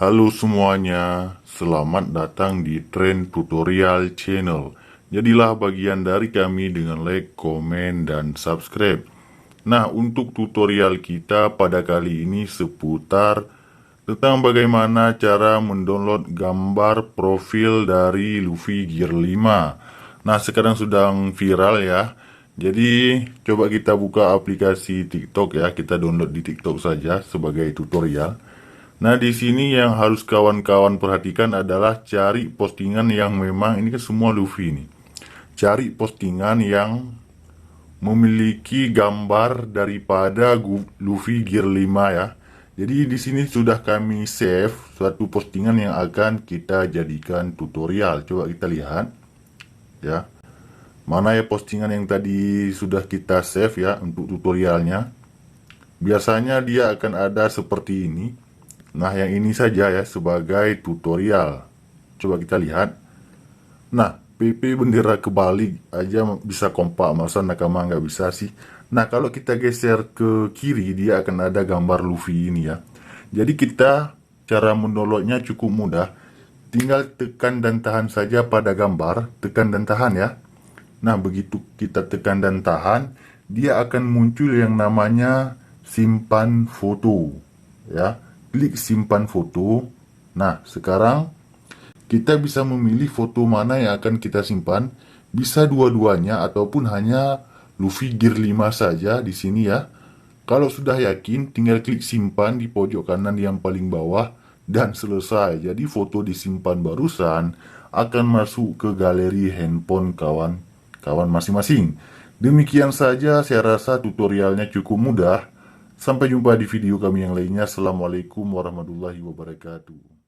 Halo semuanya, selamat datang di Trend Tutorial Channel. Jadilah bagian dari kami dengan like, komen, dan subscribe. Nah, untuk tutorial kita pada kali ini seputar tentang bagaimana cara mendownload gambar profil dari Luffy Gear 5. Nah, sekarang sedang viral ya. Jadi, coba kita buka aplikasi TikTok ya. Kita download di TikTok saja sebagai tutorial. Nah, di sini yang harus kawan-kawan perhatikan adalah cari postingan yang memang ini kan semua Luffy nih. Cari postingan yang memiliki gambar daripada Luffy Gear 5 ya. Jadi di sini sudah kami save suatu postingan yang akan kita jadikan tutorial. Coba kita lihat ya. Mana ya postingan yang tadi sudah kita save ya untuk tutorialnya. Biasanya dia akan ada seperti ini. Nah, yang ini saja ya sebagai tutorial. Coba kita lihat. Nah, PP bendera kebalik aja bisa kompak, masa nakama nggak bisa sih? Nah, kalau kita geser ke kiri, dia akan ada gambar Luffy ini ya. Jadi kita cara mendownloadnya cukup mudah. Tinggal tekan dan tahan saja pada gambar, tekan dan tahan ya. Nah, begitu kita tekan dan tahan, dia akan muncul yang namanya simpan foto ya. Klik simpan foto. Nah, sekarang kita bisa memilih foto mana yang akan kita simpan. Bisa dua-duanya ataupun hanya Luffy Gear 5 saja di sini ya. Kalau sudah yakin, tinggal klik simpan di pojok kanan yang paling bawah dan selesai. Jadi foto disimpan barusan akan masuk ke galeri handphone kawan-kawan masing-masing. Demikian saja, saya rasa tutorialnya cukup mudah. Sampai jumpa di video kami yang lainnya. Assalamualaikum warahmatullahi wabarakatuh.